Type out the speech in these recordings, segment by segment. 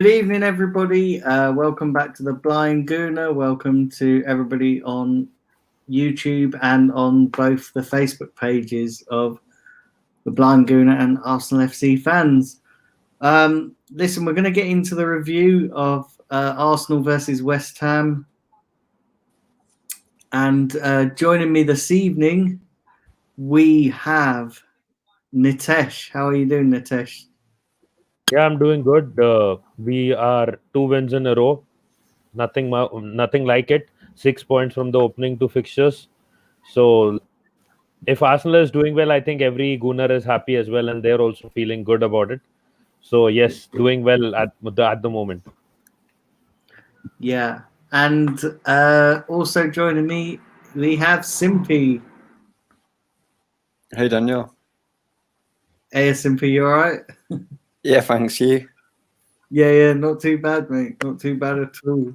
Good evening, everybody. Welcome back to the Blind Gooner. Welcome to everybody on YouTube and on both the Facebook pages of the Blind Gooner and Arsenal FC fans. Listen, we're going to get into the review of Arsenal versus West Ham. And joining me this evening, we have Nitesh. How are you doing, Nitesh? Yeah, I'm doing good. We are 2 wins in a row. Nothing like it. 6 points from the opening two fixtures. So if Arsenal is doing well, I think every Gooner is happy as well, and they're also feeling good about it. So yes, doing well at the moment. Yeah. And also joining me, we have Simpy. Hey, Daniel. Hey, Simpy, you all right? Yeah, thanks, you. Yeah, not too bad, mate. Not too bad at all.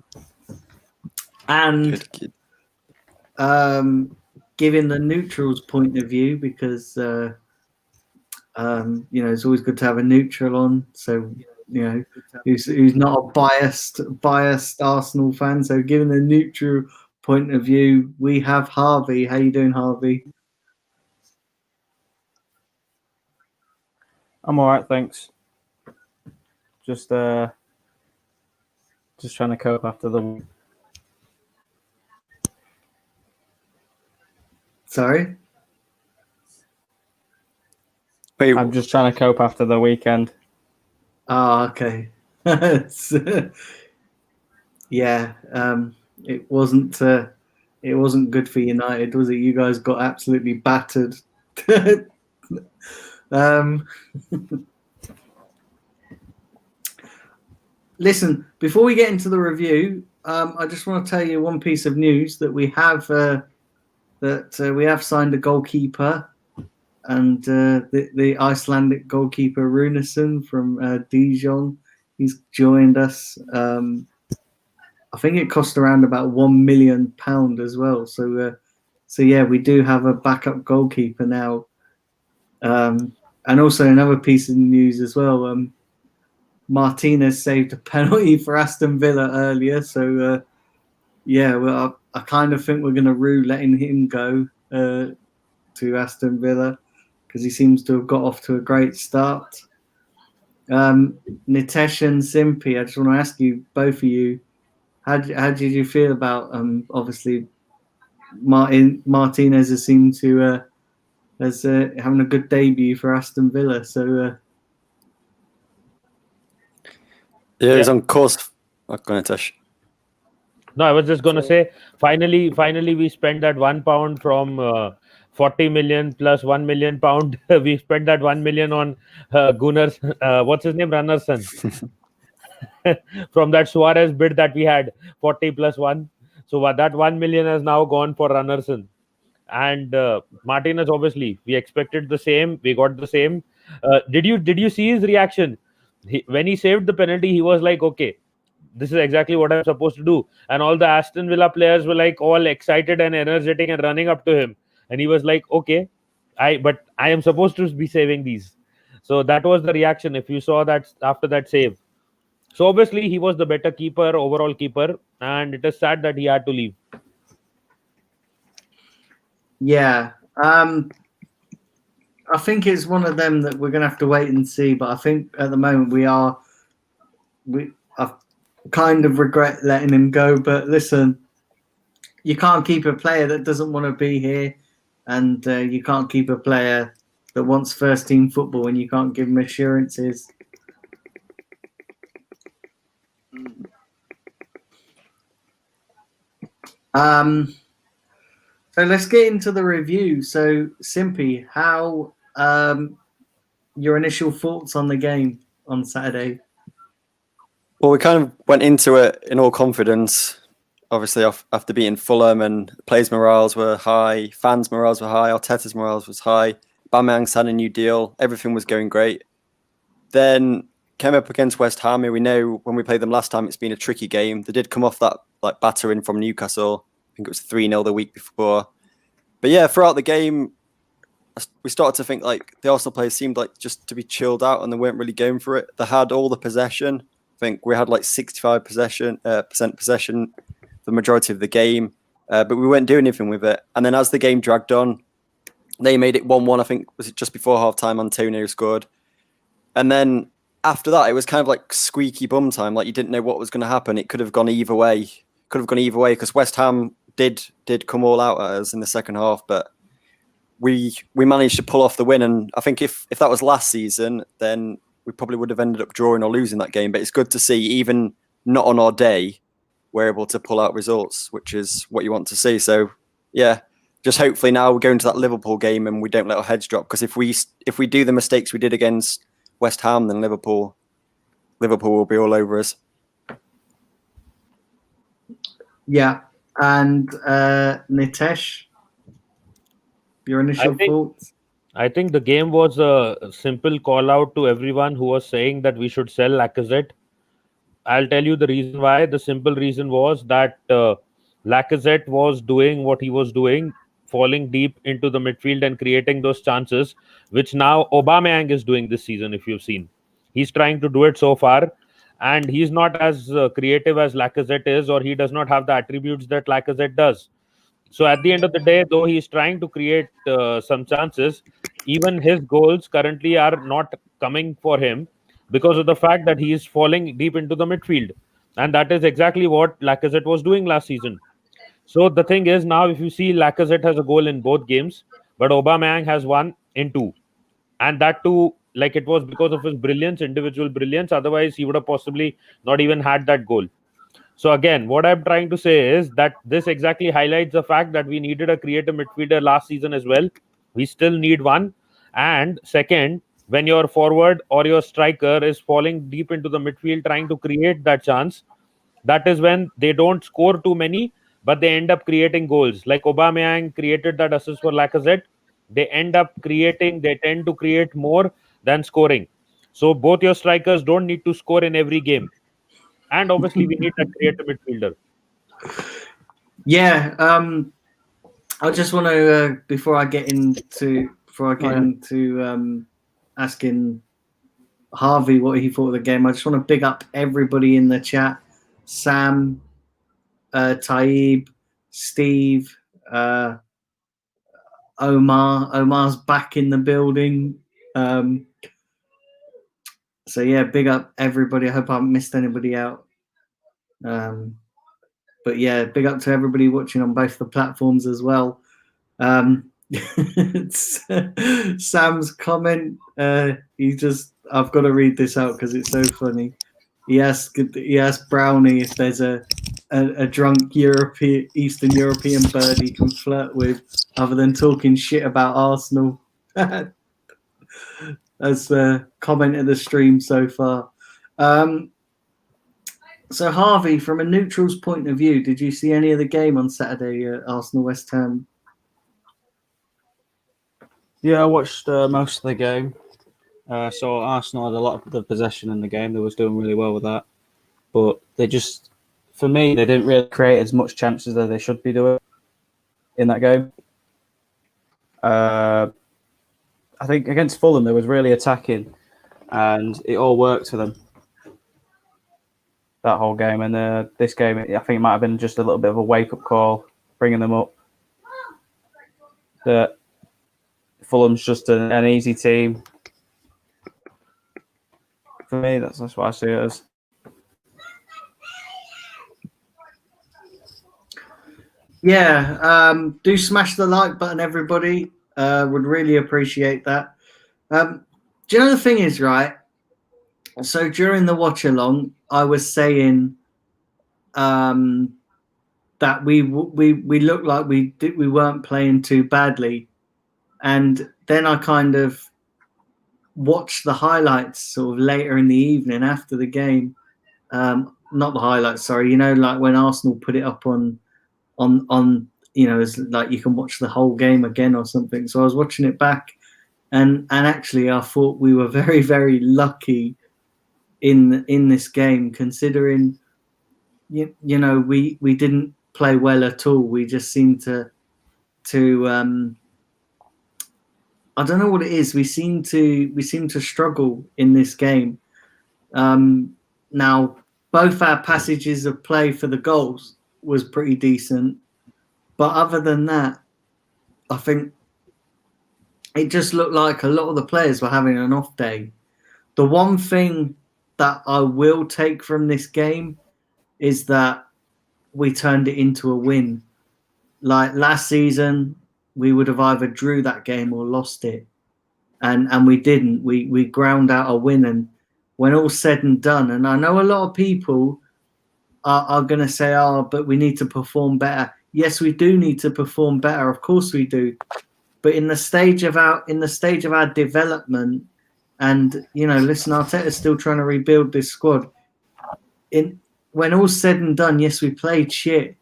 And Good. Giving the neutral's point of view, because it's always good to have a neutral on. So who's not a biased Arsenal fan. So giving the neutral point of view, we have Harvey. How you doing, Harvey? I'm all right, thanks. Just trying to cope after the. Sorry? Wait, I'm just trying to cope after the weekend. Oh, okay. Yeah, it wasn't good for United, was it? You guys got absolutely battered. Listen, before we get into the review, I just want to tell you one piece of news that we have signed a goalkeeper, and the Icelandic goalkeeper Runarsson from Dijon. He's joined us. I think it cost around about £1 million as well. So yeah, we do have a backup goalkeeper now. And also another piece of news as well. Martinez saved a penalty for Aston Villa earlier. So well, I kind of think we're going to rue letting him go to Aston Villa, because he seems to have got off to a great start. Nitesh and Simpy, I just want to ask you, both of you, how did you feel about obviously Martinez has seemed to as having a good debut for Aston Villa? So he's on course. Oh, go on, Tish. No, I was just going to say, finally, we spent that £1 from 40 million plus £1 million. We spent that 1 million on Gunnar's, what's his name, Runnerson. From that Suarez bid that we had, 40 plus 1. So that 1 million has now gone for Runnerson. And Martinez, obviously, we expected the same. We got the same. Did you see his reaction? When he saved the penalty, he was like, okay, this is exactly what I'm supposed to do. And all the Aston Villa players were like all excited and energetic and running up to him. And he was like, okay, I am supposed to be saving these. So that was the reaction. If you saw that after that save. So obviously he was the better keeper, overall keeper, and it is sad that he had to leave. Yeah, I think it's one of them that we're going to have to wait and see. But I think at the moment I kind of regret letting him go. But listen, you can't keep a player that doesn't want to be here, and you can't keep a player that wants first team football, and you can't give him assurances. So let's get into the review. So, Simpy, how your initial thoughts on the game on Saturday? Well, we kind of went into it in all confidence. Obviously, after beating Fulham, and players' morales were high, fans' morales were high, Arteta's morales was high. Aubameyang signed a new deal. Everything was going great. Then came up against West Ham. We know when we played them last time, it's been a tricky game. They did come off that battering from Newcastle. I think it was 3-0 the week before. But yeah, throughout the game, we started to think like the Arsenal players seemed like just to be chilled out, and they weren't really going for it. They had all the possession. I think we had like 65% possession for the majority of the game, but we weren't doing anything with it. And then as the game dragged on, they made it 1-1. I think was it just before half time? Antonio scored, and then after that, it was kind of like squeaky bum time. Like you didn't know what was going to happen. It could have gone either way. Because West Ham did come all out at us in the second half, but we managed to pull off the win. And I think if that was last season, then we probably would have ended up drawing or losing that game. But it's good to see, even not on our day, we're able to pull out results, which is what you want to see. So yeah, just hopefully now we're going to that Liverpool game and we don't let our heads drop. Because if we do the mistakes we did against West Ham, then Liverpool will be all over us. Yeah, and Nitesh, your initial thoughts? I think the game was a simple call out to everyone who was saying that we should sell Lacazette. I'll tell you the reason why. The simple reason was that Lacazette was doing what he was doing, falling deep into the midfield and creating those chances, which now Aubameyang is doing this season, if you've seen. He's trying to do it so far, and he's not as creative as Lacazette is, or he does not have the attributes that Lacazette does. So at the end of the day, though he's trying to create some chances, even his goals currently are not coming for him because of the fact that he is falling deep into the midfield. And that is exactly what Lacazette was doing last season. So the thing is, now if you see, Lacazette has a goal in both games, but Aubameyang has one in two. And that too, like, it was because of his brilliance, individual brilliance. Otherwise, he would have possibly not even had that goal. So again, what I'm trying to say is that this exactly highlights the fact that we needed a creative midfielder last season as well. We still need one. And second, when your forward or your striker is falling deep into the midfield trying to create that chance, that is when they don't score too many, but they end up creating goals. Like Aubameyang created that assist for Lacazette. They tend to create more than scoring. So both your strikers don't need to score in every game. And obviously we need that creative midfielder. Yeah, I just want to before I get into asking Harvey what he thought of the game, I just want to big up everybody in the chat. Sam, Taib, Steve, Omar's back in the building. So yeah, big up everybody. I hope I haven't missed anybody out. But yeah, big up to everybody watching on both the platforms as well. Sam's comment, I've got to read this out because it's so funny. He asked Brownie if there's a drunk Eastern European bird he can flirt with other than talking shit about Arsenal. As the comment of the stream so far. So Harvey, from a neutral's point of view, did you see any of the game on Saturday, Arsenal West Ham? Yeah, I watched most of the game. So Arsenal had a lot of the possession in the game. They was doing really well with that. But for me, they didn't really create as much chances as they should be doing in that game. I think against Fulham, they was really attacking, and it all worked for them. That whole game, and this game, I think it might have been just a little bit of a wake-up call, bringing them up. That Fulham's just an easy team. For me, that's what I see it as. Yeah, do smash the like button, everybody. Would really appreciate that. Do you know the thing is, right? So during the watch along, I was saying that we looked like we weren't playing too badly, and then I kind of watched the highlights sort of later in the evening after the game. Not the highlights, sorry. You know, like when Arsenal put it up on it's like you can watch the whole game again or something. So I was watching it back, and actually I thought we were very, very lucky in this game, considering we didn't play well at all. We just seemed to I don't know what it is. We seem to struggle in this game. Now, both our passages of play for the goals was pretty decent, but other than that, I think it just looked like a lot of the players were having an off day. The one thing that I will take from this game is that we turned it into a win. Like last season, we would have either drew that game or lost it. And we didn't. We ground out a win. And when all's said and done, and I know a lot of people are going to say, oh, but we need to perform better. Yes, we do need to perform better. Of course we do. But in the stage of our development, and listen, Arteta's still trying to rebuild this squad. When all's said and done, yes, we played shit.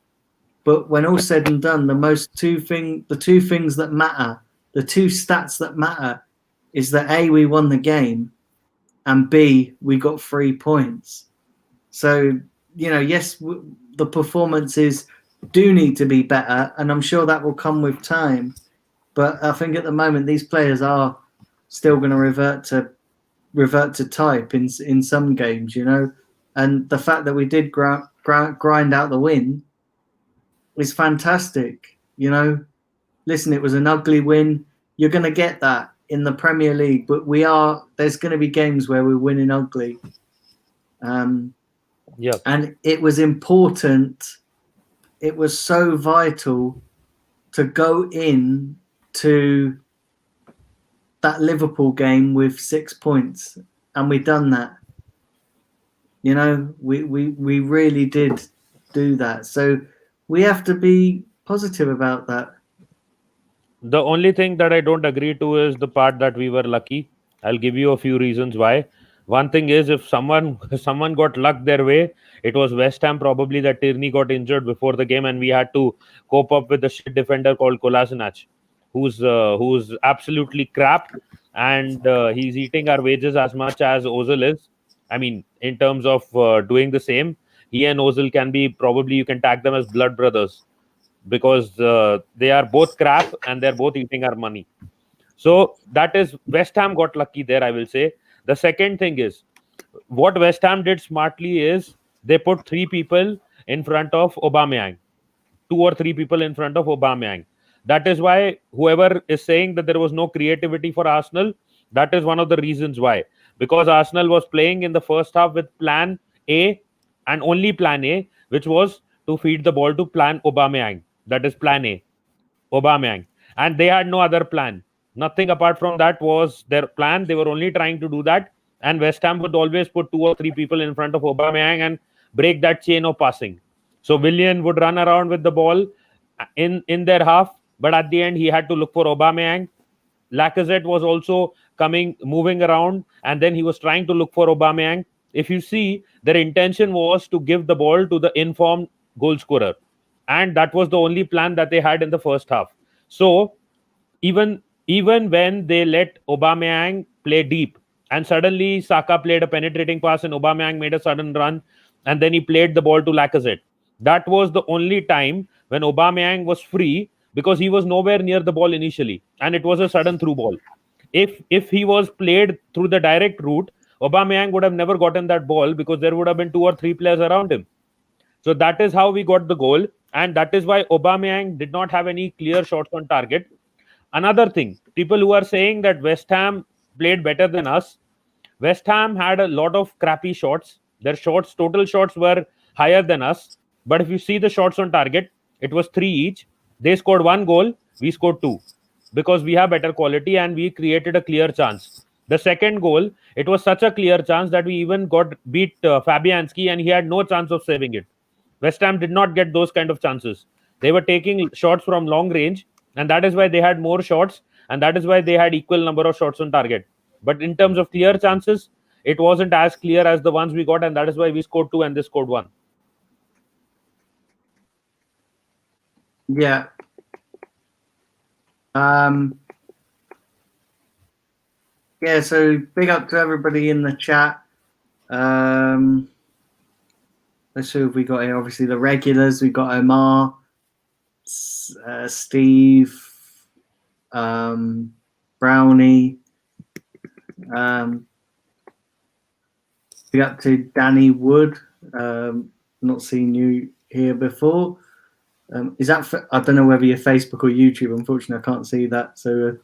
But when all's said and done, the two things that matter, the two stats that matter, is that A, we won the game, and B, we got 3 points. So, yes, the performances do need to be better, and I'm sure that will come with time. But I think at the moment these players are still going to revert to type in some games, And the fact that we did grind out the win is fantastic, Listen, it was an ugly win. You're going to get that in the Premier League, but there's going to be games where we're winning ugly. And it was important. It was so vital to go in to that Liverpool game with 6 points, and we done that. We really did do that. So we have to be positive about that. The only thing that I don't agree to is the part that we were lucky. I'll give you a few reasons why. One thing is, if someone got luck their way, it was West Ham probably that Tierney got injured before the game, and we had to cope up with a shit defender called Kolasinac, who's absolutely crap, and he's eating our wages as much as Ozil is. I mean, in terms of doing the same, he and Ozil can be, probably you can tag them as blood brothers, because they are both crap and they're both eating our money. So that is, West Ham got lucky there, I will say. The second thing is, what West Ham did smartly is they put 3 people in front of Aubameyang, 2 or 3 people in front of Aubameyang. That is why whoever is saying that there was no creativity for Arsenal, that is one of the reasons why. Because Arsenal was playing in the first half with plan A and only plan A, which was to feed the ball to plan Aubameyang. That is plan A, Aubameyang. And they had no other plan. Nothing apart from that was their plan. They were only trying to do that. And West Ham would always put 2 or 3 people in front of Aubameyang and break that chain of passing. So Willian would run around with the ball in their half, but at the end he had to look for Aubameyang. Lacazette was also moving around, and then he was trying to look for Aubameyang. If you see, their intention was to give the ball to the informed goal scorer, and that was the only plan that they had in the first half. So even when they let Aubameyang play deep, and suddenly Saka played a penetrating pass and Aubameyang made a sudden run, and then he played the ball to Lacazette. That was the only time when Aubameyang was free, because he was nowhere near the ball initially, and it was a sudden through ball. If he was played through the direct route, Aubameyang would have never gotten that ball, because there would have been 2 or 3 players around him. So that is how we got the goal, and that is why Aubameyang did not have any clear shots on target. Another thing, people who are saying that West Ham played better than us, West Ham had a lot of crappy shots. Their total shots were higher than us. But if you see the shots on target, it was 3 each. They scored 1 goal, we scored 2, because we have better quality and we created a clear chance. The second goal, it was such a clear chance that we even beat Fabianski, and he had no chance of saving it. West Ham did not get those kind of chances. They were taking shots from long range, and that is why they had more shots, and that is why they had equal number of shots on target. But in terms of clear chances, it wasn't as clear as the ones we got, and that is why we scored 2 and they scored 1. Yeah. Yeah, so big up to everybody in the chat. Let's see if we got here. Obviously, the regulars. We got Omar, Steve, Brownie. Big up to Danny Wood. Not seen you here before. Is that? I don't know whether you're Facebook or YouTube. Unfortunately, I can't see that. So,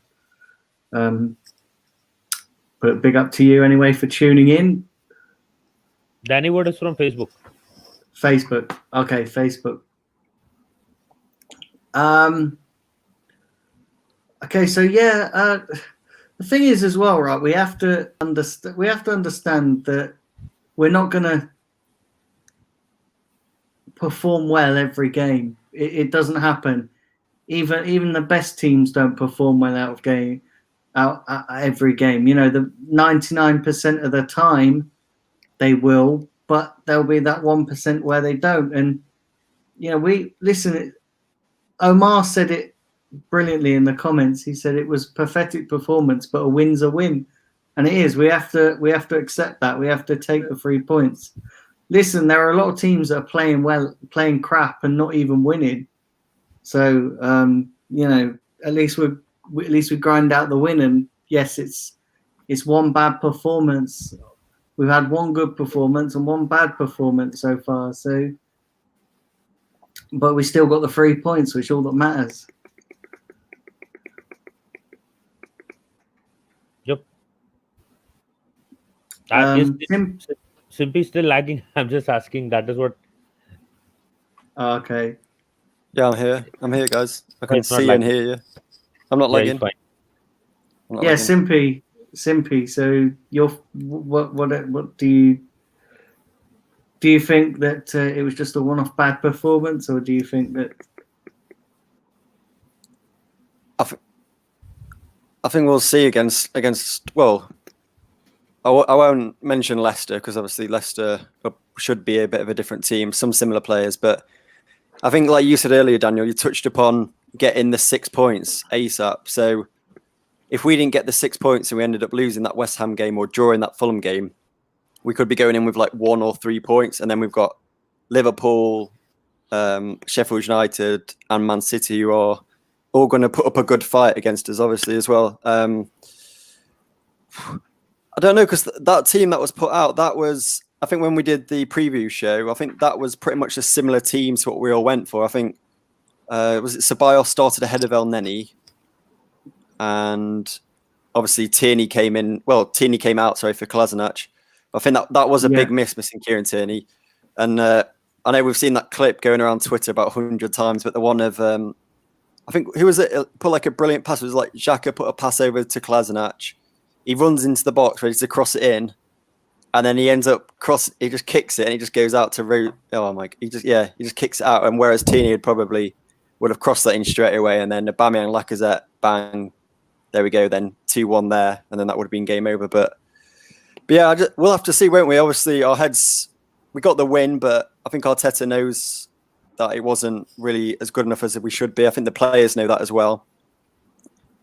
but big up to you anyway for tuning in. Danny Wood is from Facebook. Facebook. Okay, Facebook. Okay, so yeah, the thing is as well, right? We have to understand that we're not going to perform well every game. It doesn't happen. Even the best teams don't perform well out every game. You know, the 99% of the time they will, but there'll be that 1% where they don't. And you know, Omar said it brilliantly in the comments. He said it was pathetic performance, but a win's a win, and it is. We have to accept that. We have to take the 3 points. Listen, there are a lot of teams that are playing well, playing crap, and not even winning. So you know, at least we grind out the win. And yes, it's one bad performance. We've had one good performance and one bad performance so far. So, but we still got the 3 points, which all that matters. Yep. Simpy still lagging? I'm just asking. That is what. Okay. Yeah, I'm here, guys. I can It's not see and lagging. hear you. I'm not lagging. Fine. I'm not Yeah, lagging. Simpy. So what do you think that it was just a one-off bad performance, or do you think that? I think we'll see against. Well, I won't mention Leicester because obviously Leicester should be a bit of a different team, some similar players. But I think, like you said earlier, Daniel, you touched upon getting the 6 points ASAP. So if we didn't get the 6 points and we ended up losing that West Ham game or drawing that Fulham game, we could be going in with like 1 or 3 points, and then we've got Liverpool, Sheffield United, and Man City, who are all going to put up a good fight against us, obviously, as well. I don't know, because that team that was put out, that was, I think when we did the preview show, I think that was pretty much a similar team to what we all went for. I think, was it Ceballos started ahead of El Neni, and obviously Tierney came out, for Kolasinac. I think that was a big miss, missing Kieran Tierney. And I know we've seen that clip going around Twitter about 100 times, but the one of, I think, who was it? Put like a brilliant pass. It was like Xhaka put a pass over to Kolasinac. He runs into the box, ready to cross it in. And then he ends up he just kicks it and he just goes out to he just kicks it out. And whereas Tierney would have crossed that in straight away. And then Aubameyang, Lacazette, bang. There we go, then 2-1 there, and then that would have been game over. But yeah, we'll have to see, won't we? Obviously, we got the win, but I think Arteta knows that it wasn't really as good enough as we should be. I think the players know that as well.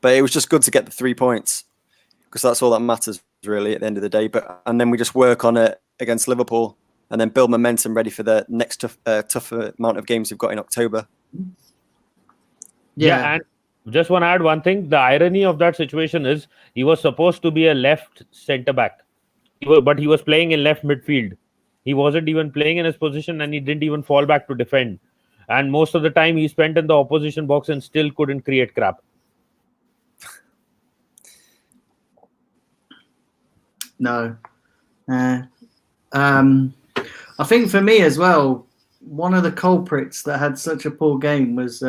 But it was just good to get the 3 points, because that's all that matters, really, at the end of the day. And then we just work on it against Liverpool, and then build momentum ready for the next tougher amount of games we've got in October. Yeah, and just want to add one thing. The irony of that situation is he was supposed to be a left centre back, but he was playing in left midfield. He wasn't even playing in his position, and he didn't even fall back to defend. And most of the time he spent in the opposition box and still couldn't create crap. No. I think for me as well, one of the culprits that had such a poor game was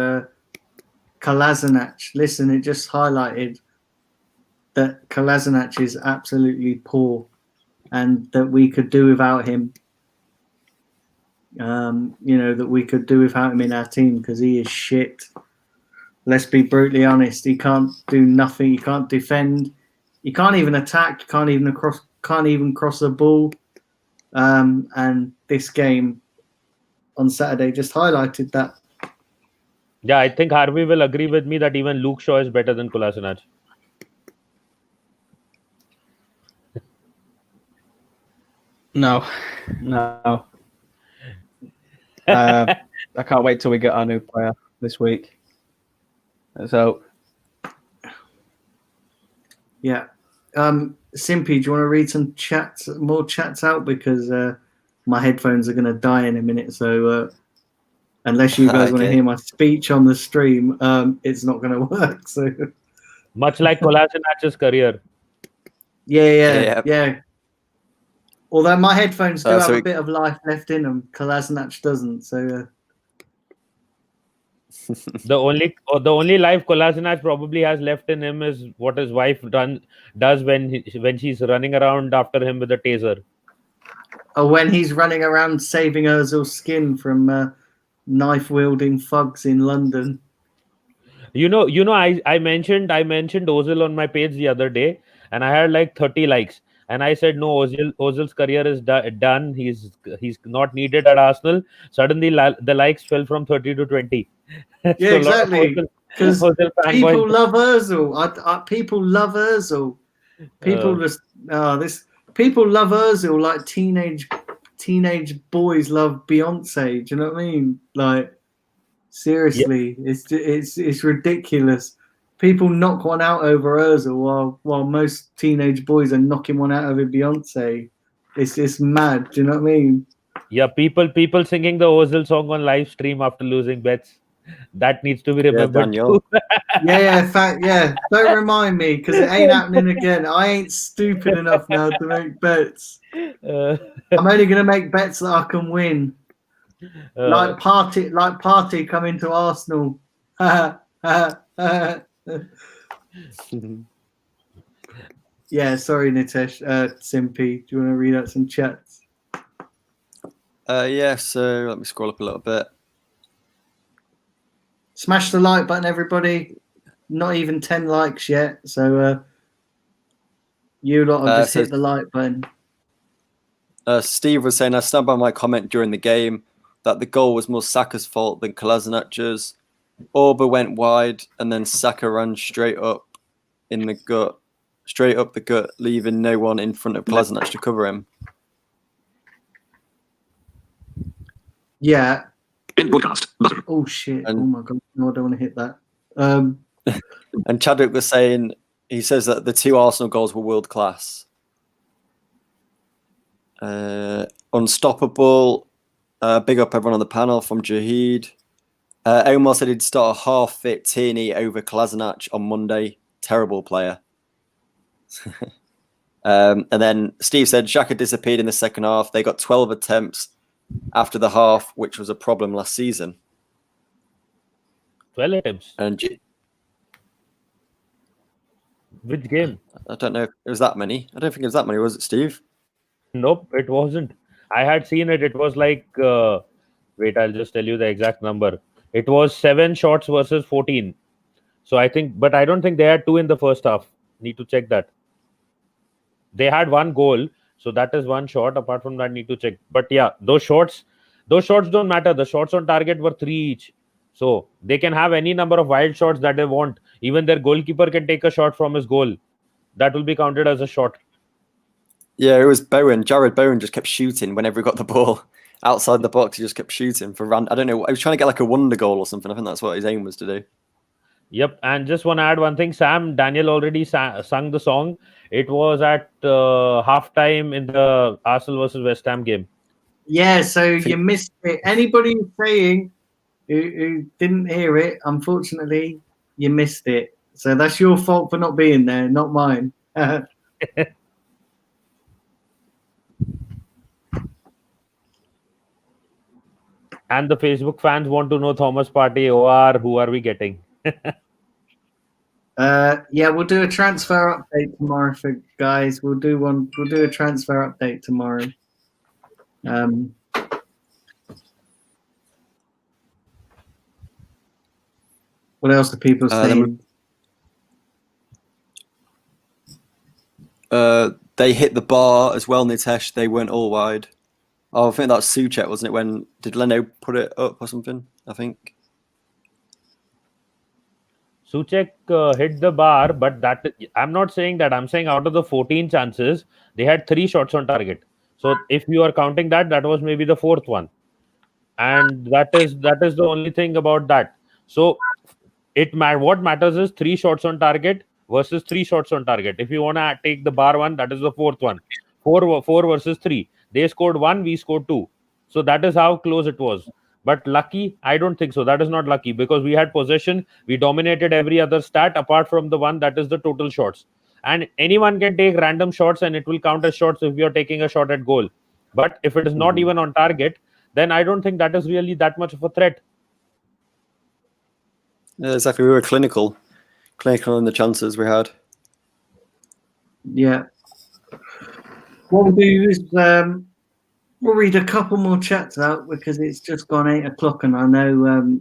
Kolasinac. Listen, it just highlighted that Kolasinac is absolutely poor, and that we could do without him. That we could do without him in our team, because he is shit. Let's be brutally honest. He can't do nothing. He can't defend. He can't even attack. He can't even cross the ball. And this game on Saturday just highlighted that. Yeah, I think Harvey will agree with me that even Luke Shaw is better than Kolasinac. No. I can't wait till we get our new player this week. So, yeah, Simpy, do you want to read some more chats out, because my headphones are going to die in a minute. So unless you guys want to Okay. hear my speech on the stream, it's not going to work. So Much like Kolasinac's career. yeah. Although my headphones do have so a bit of life left in them, Kolasinac doesn't. So The only life Kolasinac probably has left in him is what his wife does when she's running around after him with a taser. when he's running around saving Ozil's skin from knife wielding thugs in London. You know, I mentioned Ozil on my page the other day, and I had like 30 likes. And I said, no, Ozil's career is done. He's not needed at Arsenal. Suddenly, the likes fell from 30 to 20. Yeah, So exactly. Because people love Ozil. People love Ozil. People love Ozil like teenage boys love Beyonce. Do you know what I mean? Like, seriously, it's ridiculous. People knock one out over Ozil while most teenage boys are knocking one out over Beyonce. It's mad. Do you know what I mean? Yeah, people singing the Ozil song on live stream after losing bets. That needs to be remembered Daniel. too. Yeah. Don't remind me, because it ain't happening again. I ain't stupid enough now to make bets. I'm only gonna make bets that I can win. Like party coming to Arsenal. Yeah, sorry, Nitesh. Simpy, do you want to read out some chats? Yeah, so let me scroll up a little bit. Smash the like button, everybody. Not even 10 likes yet, so you lot have just hit the like button. Steve was saying, I stand by my comment during the game that the goal was more Saka's fault than Kolasinac's. Orba went wide, and then Saka ran straight up the gut, leaving no one in front of Kolasinac to cover him. Yeah. End broadcast button. Oh shit! And, oh my god! No, I don't want to hit that. And Chadwick was saying, he says that the 2 Arsenal goals were world class. Unstoppable. Big up everyone on the panel from Jahid. Omar said he'd start a half-fit Tierney over Kolasinac on Monday. Terrible player. And then Steve said Xhaka disappeared in the second half. They got 12 attempts after the half, which was a problem last season. 12 attempts. And which game? I don't know if it was that many. I don't think it was that many, was it, Steve? Nope, it wasn't. I had seen it. It was like, wait, I'll just tell you the exact number. It was 7 shots versus 14. So I think, but I don't think they had 2 in the first half. Need to check that. They had 1 goal. So that is 1 shot. Apart from that, need to check. But yeah, those shots don't matter. The shots on target were 3 each. So they can have any number of wild shots that they want. Even their goalkeeper can take a shot from his goal. That will be counted as a shot. Yeah, it was Bowen. Jared Bowen just kept shooting whenever he got the ball outside the box. He just kept shooting for I don't know. He was trying to get like a wonder goal or something. I think that's what his aim was to do. Yep, and just want to add one thing. Daniel already sung the song. It was at halftime in the Arsenal versus West Ham game. Yeah, so you missed it. Anybody who's saying who didn't hear it, unfortunately, you missed it. So that's your fault for not being there, not mine. And the Facebook fans want to know Thomas Partey, OR, who are we getting? Yeah, we'll do a transfer update tomorrow for guys. We'll do a transfer update tomorrow. What else are people saying? They hit the bar as well, Nitesh. They weren't all wide. Oh, I think that was Souček, wasn't it? Did Leno put it up or something? I think. Souček hit the bar, but that I'm not saying that. I'm saying out of the 14 chances, they had 3 shots on target. So if you are counting that, that was maybe the 4th one, and that is the only thing about that. So what matters is 3 shots on target versus 3 shots on target. If you want to take the bar one, that is the fourth one. Four versus 3. They scored 1, we scored 2. So that is how close it was. But lucky, I don't think so. That is not lucky because we had possession. We dominated every other stat apart from the one that is the total shots. And anyone can take random shots and it will count as shots if you're taking a shot at goal. But if it is not even on target, then I don't think that is really that much of a threat. Yeah, exactly. We were clinical in the chances we had. Yeah. What we'll do is we'll read a couple more chats out because it's just gone 8 o'clock, and I know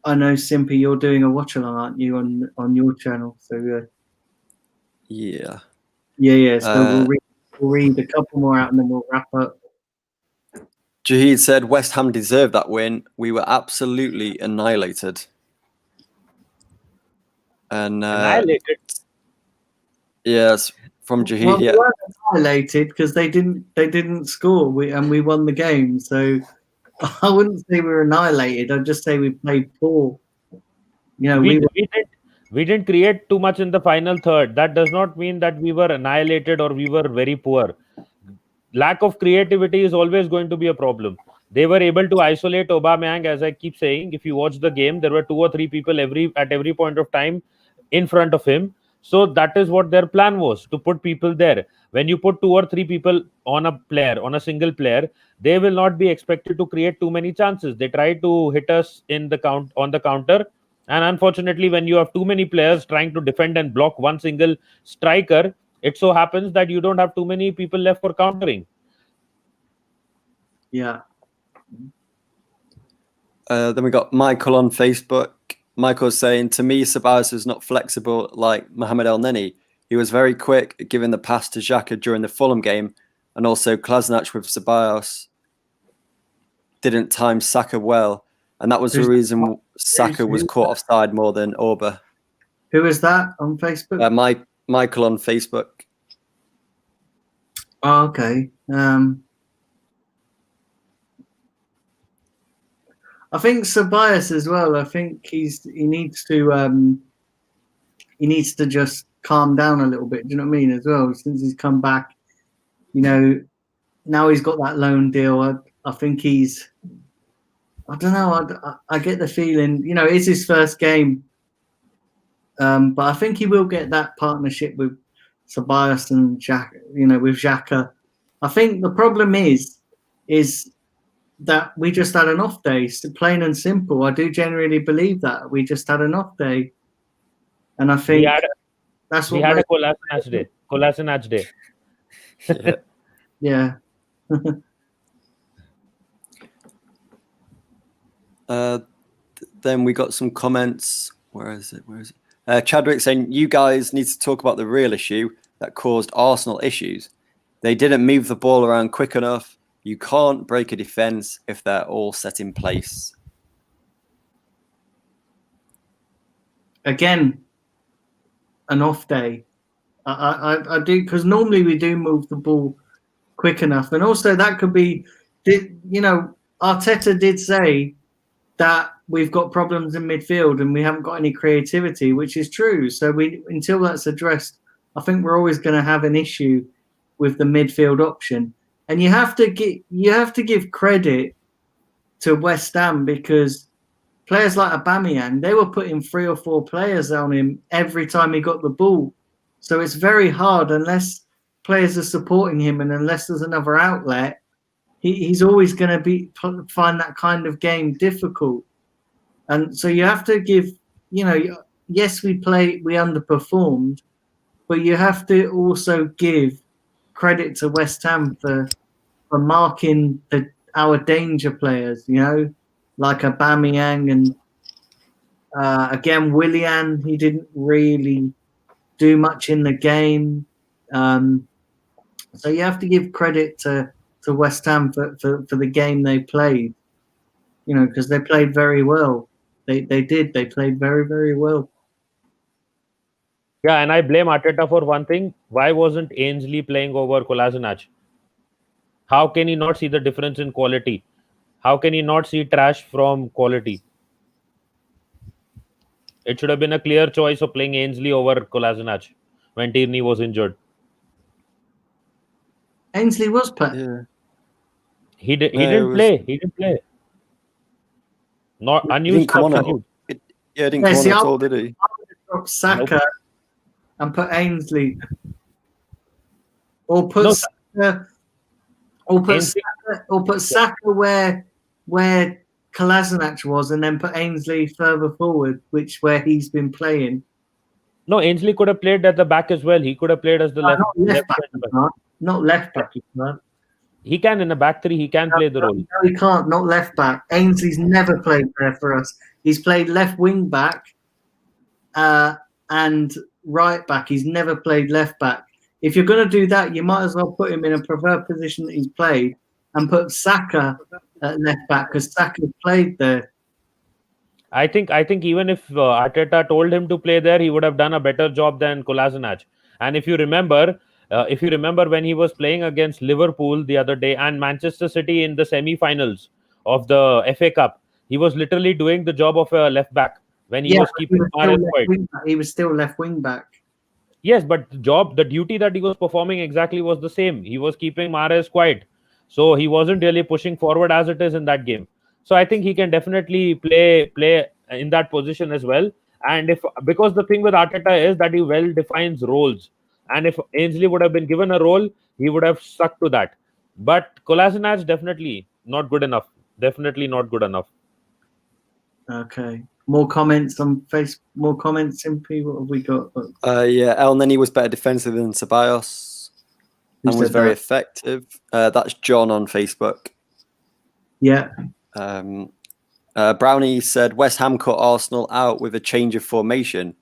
Simpy, you're doing a watch along, aren't you, on your channel? So Yeah. yeah. So we'll read a couple more out and then we'll wrap up. Jahid said West Ham deserved that win. We were absolutely annihilated. And Annihilated. yes, from Jahid. Well, Yeah. we weren't annihilated because they didn't score. We won the game. So I wouldn't say we were annihilated. I'd just say we played poor. You know, We didn't create too much in the final third. That does not mean that we were annihilated or we were very poor. Lack of creativity is always going to be a problem. They were able to isolate Aubameyang, as I keep saying. If you watch the game, there were 2 or 3 people at every point of time in front of him. So that is what their plan was, to put people there. When you put 2 or 3 people on a single player, they will not be expected to create too many chances. They try to hit us on the counter. And unfortunately, when you have too many players trying to defend and block one single striker, it so happens that you don't have too many people left for countering. Yeah. Then we got Michael on Facebook. Michael's saying, to me, Ceballos is not flexible like Mohamed El Neni. He was very quick at giving the pass to Xhaka during the Fulham game, and also Kolasinac with Ceballos didn't time Saka well, and that was the reason Saka was caught offside more than Orba. Who is that on Facebook? Michael on Facebook. Oh, okay. I think Ceballos as well. I think he needs to just calm down a little bit. Do you know what I mean? As well, since he's come back, you know, now he's got that loan deal. I think I don't know. I get the feeling, you know, it's his first game, but I think he will get that partnership with Ceballos and Xhaka. You know, with Xhaka. I think the problem is that we just had an off day. Plain and simple. I do genuinely believe that we just had an off day, and I think that's what we had a Kolasinac day. Yeah. Then we got some comments. Where is it? Chadwick saying, you guys need to talk about the real issue that caused Arsenal issues. They didn't move the ball around quick enough. You can't break a defence if they're all set in place. Again, an off day. I do, because normally we do move the ball quick enough, and also that could be, you know, Arteta did say that we've got problems in midfield and we haven't got any creativity, which is true. So until that's addressed, I think we're always going to have an issue with the midfield option. And you have to give credit to West Ham, because players like Aubameyang, they were putting 3 or 4 players on him every time he got the ball. So it's very hard unless players are supporting him and unless there's another outlet. He's always going to find that kind of game difficult. And so you have to give, you know, yes, we underperformed, but you have to also give credit to West Ham for marking our danger players, you know, like Aubameyang and again, Willian. He didn't really do much in the game. So you have to give credit to West Ham for the game they played, you know, because they played very well. They played very, very well. Yeah, and I blame Arteta for one thing. Why wasn't Ainsley playing over Kolasinac? How can he not see the difference in quality? How can he not see trash from quality? It should have been a clear choice of playing Ainsley over Kolasinac when Tierney was injured. Ainsley was put. Yeah. He No, it didn't was- play. He didn't play. Not He unused didn't come on at substitute. all. Yeah, didn't Yeah, come on see, at I- all, did he? Drop Saka and put Ainsley, or put No, Saka, or put Ainsley- Saka, or put Saka where Kolasinac was, and then put Ainsley further forward, where he's been playing. No, Ainsley could have played at the back as well. He could have played as the No, left. not left back. centre He back. can't. Not left back. He can't. He can in the back three. He can play the role. No, he can't. Not left back. Ainsley's never played there for us. He's played left wing back and right back. He's never played left back. If you're going to do that, you might as well put him in a preferred position that he's played and put Saka at left back because Saka played there. I think even if Arteta told him to play there, he would have done a better job than Kolasinac. And if you remember when he was playing against Liverpool the other day and Manchester City in the semi-finals of the FA Cup, he was literally doing the job of a left back when he was but keeping still Mahrez left quiet. wing back. He was still left wing back. Yes, but the duty that he was performing exactly was the same. He was keeping Mahrez quiet. So he wasn't really pushing forward as it is in that game. So I think he can definitely play in that position as well. And because the thing with Arteta is that he well defines roles. And if Ainsley would have been given a role, he would have stuck to that. But Kolasinac definitely not good enough. Definitely not good enough. Okay. More comments on Facebook. More comments, Simpy. What have we got? Yeah, El Neni was better defensive than Ceballos Who and was said very that? effective. That's John on Facebook. Yeah. Brownie said West Ham cut Arsenal out with a change of formation,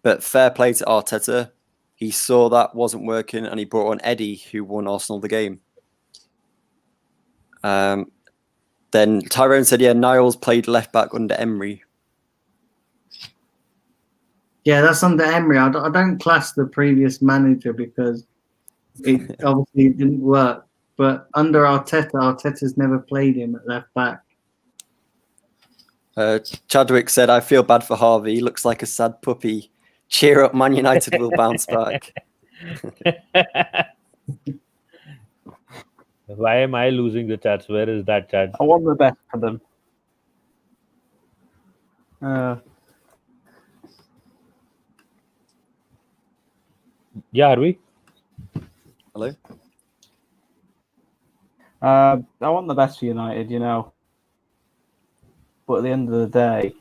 but fair play to Arteta. He saw that wasn't working and he brought on Eddie, who won Arsenal the game. Then Tyrone said, yeah, Niles played left back under Emery. Yeah, that's under Emery. I don't class the previous manager because it obviously didn't work. But under Arteta's never played him at left back. Chadwick said, I feel bad for Harvey. He looks like a sad puppy. Cheer up, Man United will bounce back. Why am I losing the chats? Where is that chat? I want the best for them. Yeah, are we? Hello? I want the best for United, you know. But at the end of the day,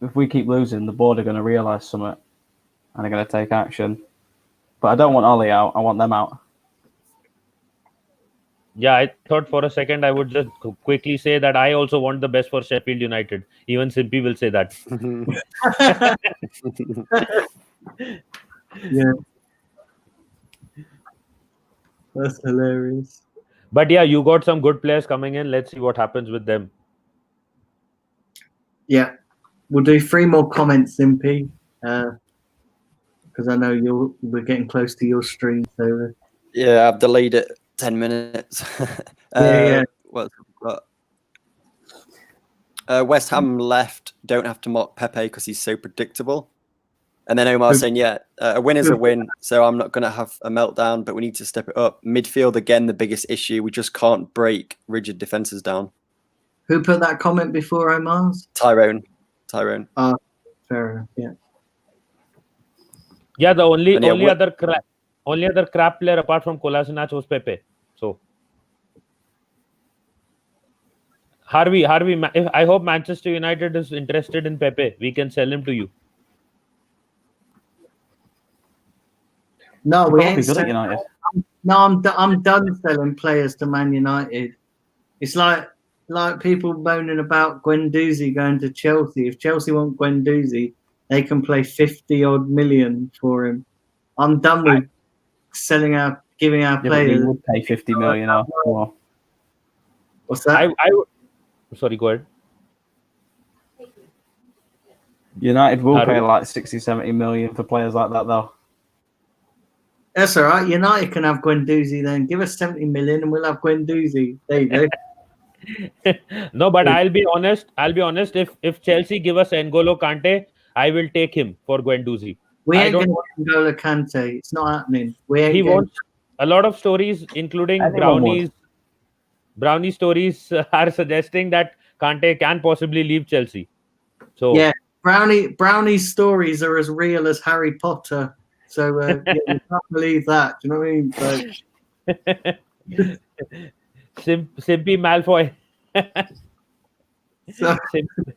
if we keep losing, the board are going to realise something and they're going to take action. But I don't want Ollie out. I want them out. Yeah, I thought for a second I would just quickly say that I also want the best for Sheffield United. Even Simpy will say that. Yeah. That's hilarious. But yeah, you got some good players coming in. Let's see what happens with them. Yeah. We'll do 3 more comments, Simpy. Because I know we're getting close to your stream. So Yeah, I've delayed it 10 minutes. Yeah. What have we got? West Ham left, don't have to mock Pepe because he's so predictable. And then Omar saying, yeah, a win is a win, so I'm not going to have a meltdown, but we need to step it up. Midfield, again, the biggest issue. We just can't break rigid defences down. who put that comment before Omar's? Tyrone. Fair enough. Yeah. Yeah, the only And yeah, only other crap player apart from Kolasinac was Pepe. So Harvey, I hope Manchester United is interested in Pepe. We can sell him to you. No, we Probably ain't. good at selling- United. No, I'm done selling players to Man United. It's like people moaning about Guendouzi going to Chelsea. If Chelsea want Guendouzi, they can play 50 odd million for him. I'm done with giving our Yeah, but we players. would pay 50 million or more. What's that? Sorry, go ahead. United will Harvey? pay like 60, 70 million for players like that, though. That's all right. United can have Guendouzi then. Give us 70 million and we'll have Guendouzi. There you go. No, but I'll be honest. If Chelsea give us N'Golo Kante, I will take him for Guendouzi. We I ain't don't going to N'Golo Kante. It's not happening. We ain't He getting- wants a lot of stories, including Anyone would. Brownie stories are suggesting that Kante can possibly leave Chelsea. So Yeah, Brownie's stories are as real as Harry Potter. So yeah, you can't believe that. Do you know what I mean? So, Simpy Malfoy. so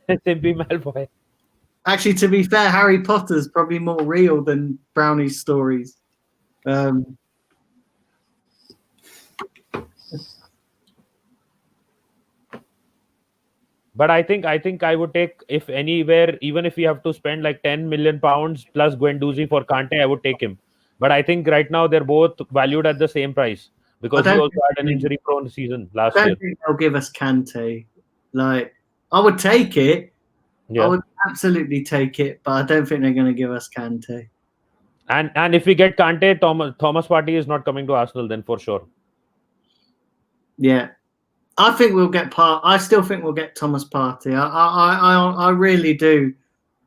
Simpy Malfoy. actually, to be fair, Harry Potter's probably more real than Brownie's stories. But I think I would take, if anywhere, even if we have to spend like £10 million plus Guendouzi for Kante, I would take him. But I think right now they're both valued at the same price because I he don't also had an injury-prone season last I year. don't think they'll give us Kante. Like, I would take it. I Yeah, would absolutely take it, but I don't think they're going to give us Kante. and if we get Kante, Thomas Partey is not coming to Arsenal then for sure. Yeah, I think we'll get I still think we'll get Thomas Partey. I really do.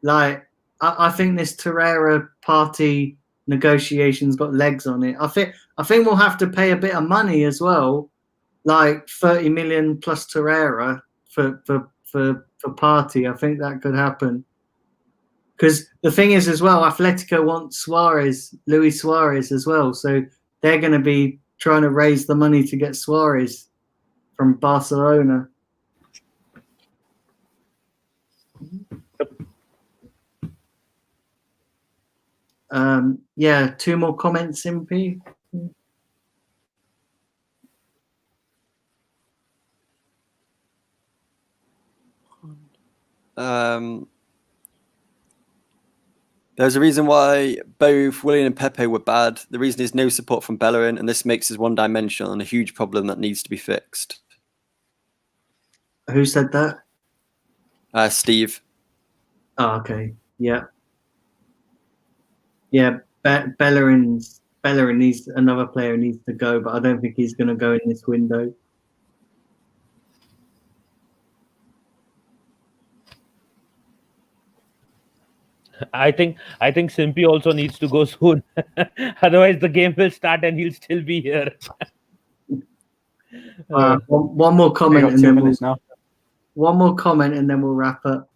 Like, I think this Torreira Partey negotiation's got legs on it. I think we'll have to pay a bit of money as well, like 30 million plus Torreira for Partey. I think that could happen. Because the thing is, as well, Atletico wants Luis Suarez as well. So they're going to be trying to raise the money to get Suarez from Barcelona. Yeah, two more comments, Impy. There's a reason why both Willian and Pepe were bad. The reason is no support from Bellerin, and this makes us one-dimensional and a huge problem that needs to be fixed. Who said that? Steve. Oh, okay. Yeah. Yeah, Bellerin needs another player needs to go, but I don't think he's going to go in this window. I think Simpy also needs to go soon. Otherwise, the game will start and he'll still be here. One more We comment, got and 2 then minutes now. one more comment, and then we'll wrap up.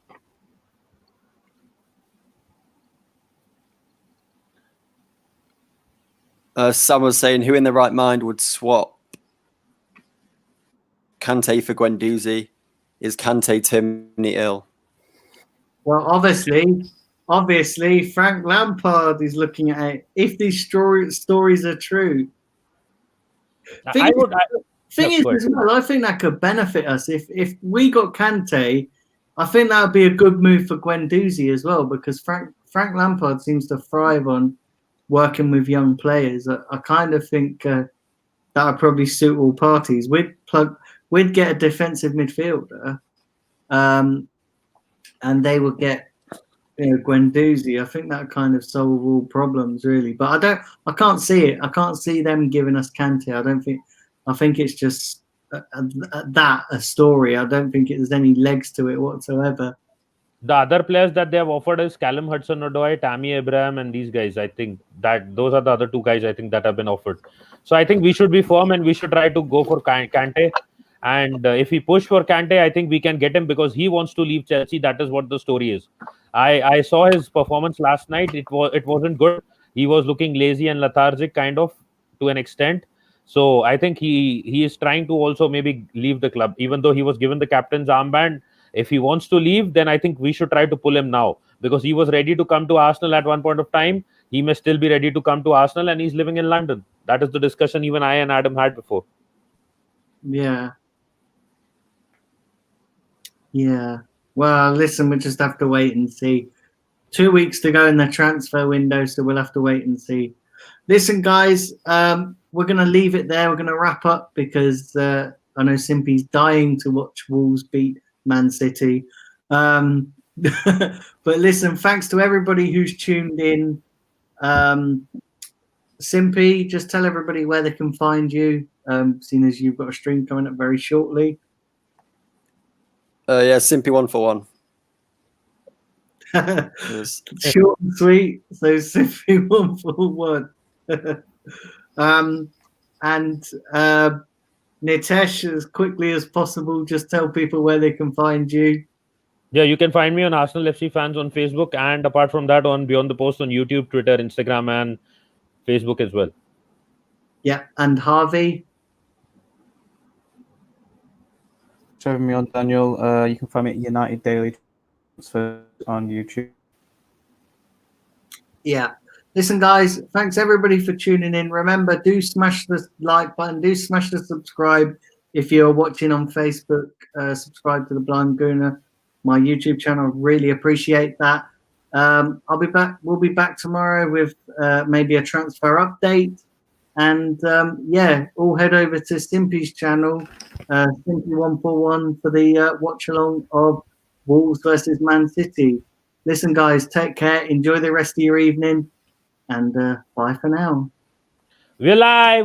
Someone was saying, who in their right mind would swap Kante for Guendouzi? Is Kante terminally ill? Well, obviously, Frank Lampard is looking at it. If these stories are true, I would. thing Yeah, is, go ahead. as well, I think that could benefit us if we got Kante. I think that would be a good move for Guendouzi as well, because Frank Lampard seems to thrive on working with young players. I kind of think that would probably suit all parties. We'd get a defensive midfielder, and they would get Guendouzi. I think that kind of solve all problems really. But I can't see it. I can't see them giving us Kante. I think it's just a story. I don't think there's any legs to it whatsoever. The other players that they have offered is Callum Hudson-Odoi, Tammy Abraham, and these guys. I think that those are the other two guys I think that have been offered. So I think we should be firm and we should try to go for Kante. And if we push for Kante, I think we can get him because he wants to leave Chelsea. That is what the story is. I saw his performance last night. It wasn't good. He was looking lazy and lethargic, kind of, to an extent. So I think he is trying to also maybe leave the club, even though he was given the captain's armband. If he wants to leave, then I think we should try to pull him now because he was ready to come to Arsenal at one point of time. He may still be ready to come to Arsenal, and he's living in London. That is the discussion even I and Adam had before. Yeah. Yeah. Well, listen, we'll just have to wait and see. 2 weeks to go in the transfer window, so we'll have to wait and see. Listen, guys, we're going to leave it there. We're going to wrap up because I know Simpy's dying to watch Wolves beat Man City. But listen, thanks to everybody who's tuned in. Simpy, just tell everybody where they can find you, seeing as you've got a stream coming up very shortly. Yeah, Simpy 141. Cheers. Short and sweet. So simply 141. And Nitesh, as quickly as possible, just tell people where they can find you. Yeah, you can find me on Arsenal FC Fans on Facebook, and apart from that, on Beyond the Post on YouTube, Twitter, Instagram, and Facebook as well. Yeah, and Harvey. Trevor me on Daniel. You can find me at United Daily Transfer on YouTube. Yeah. Listen, guys, thanks everybody for tuning in. Remember, do smash the like button, do smash the subscribe. If you're watching on Facebook, subscribe to the Blind Gooner, my YouTube channel. Really appreciate that. I'll be back. We'll be back tomorrow with maybe a transfer update. And yeah, all head over to Stimpy's channel, Stimpy141, for the watch along of Wolves versus Man City. Listen, guys, take care. Enjoy the rest of your evening. And bye for now. We're live.